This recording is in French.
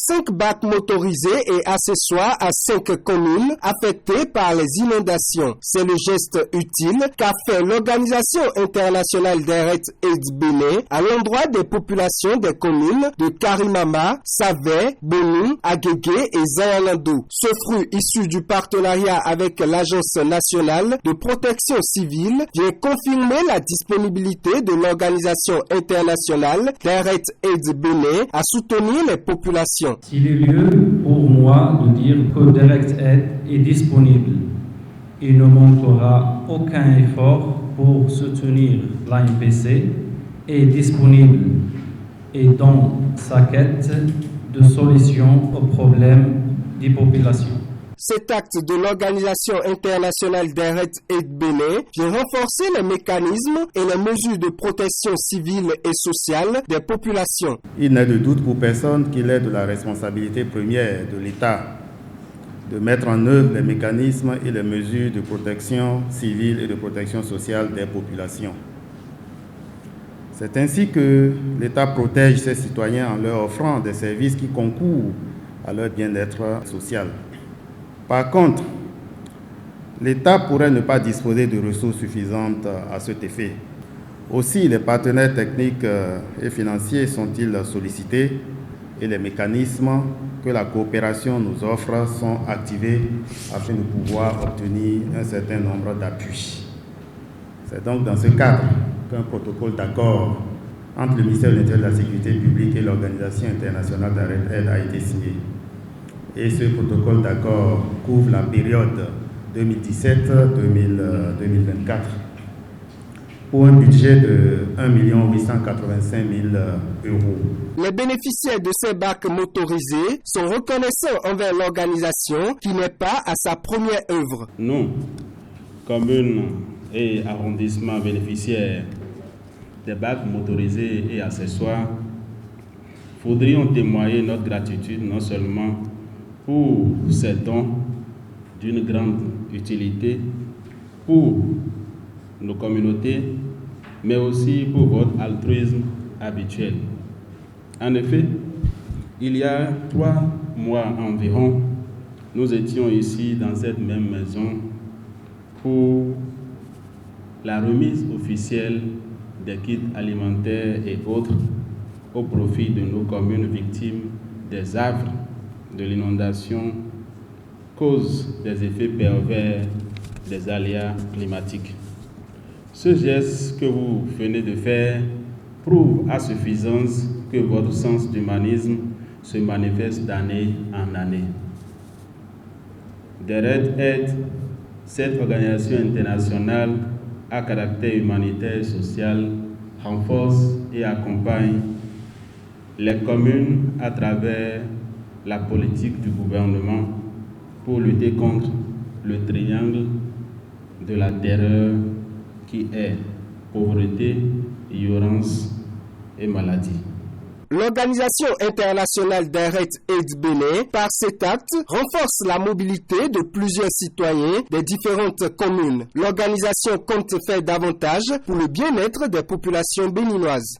5 bacs motorisés et accessoires à 5 communes affectées par les inondations. C'est le geste utile qu'a fait l'Organisation internationale d'Arrêt Aid Bénin à l'endroit des populations des communes de Karimama, Savé, Bonou, Agégué et Zayalando. Ce fruit issu du partenariat avec l'Agence nationale de protection civile vient confirmer la disponibilité de l'Organisation internationale d'Arrêt Aid Bénin à soutenir les populations. Il est lieu pour moi de dire que Direct Aid est disponible. Il ne manquera aucun effort pour soutenir l'ANPC, est disponible et dans sa quête de solution aux problèmes des populations. Cet acte de l'Organisation internationale d'Arrêt Aid Bénin vient renforcer les mécanismes et les mesures de protection civile et sociale des populations. Il n'est de doute pour personne qu'il est de la responsabilité première de l'État de mettre en œuvre les mécanismes et les mesures de protection civile et de protection sociale des populations. C'est ainsi que l'État protège ses citoyens en leur offrant des services qui concourent à leur bien-être social. Par contre, l'État pourrait ne pas disposer de ressources suffisantes à cet effet. Aussi, les partenaires techniques et financiers sont-ils sollicités et les mécanismes que la coopération nous offre sont activés afin de pouvoir obtenir un certain nombre d'appuis. C'est donc dans ce cadre qu'un protocole d'accord entre le ministère de l'Intérieur et de la Sécurité publique et l'Organisation internationale d'Arrêt Aid a été signé. Et ce protocole d'accord couvre la période 2017-2024 pour un budget de 1 885 000 euros. Les bénéficiaires de ces bacs motorisés sont reconnaissants envers l'organisation qui n'est pas à sa première œuvre. Nous, communes et arrondissements bénéficiaires des bacs motorisés et accessoires, voudrions témoigner notre gratitude non seulement pour ces dons d'une grande utilité pour nos communautés, mais aussi pour votre altruisme habituel. En effet, il y a 3 mois environ, nous étions ici dans cette même maison pour la remise officielle des kits alimentaires et autres au profit de nos communes victimes des affres de l'inondation, cause des effets pervers des aléas climatiques. Ce geste que vous venez de faire prouve à suffisance que votre sens d'humanisme se manifeste d'année en année. Direct Aid, cette organisation internationale à caractère humanitaire et social, renforce et accompagne les communes à travers la politique du gouvernement pour lutter contre le triangle de la terreur qui est pauvreté, ignorance et maladie. L'Organisation internationale d'Arrêt Aid Bénin, par cet acte, renforce la mobilité de plusieurs citoyens des différentes communes. L'organisation compte faire davantage pour le bien-être des populations béninoises.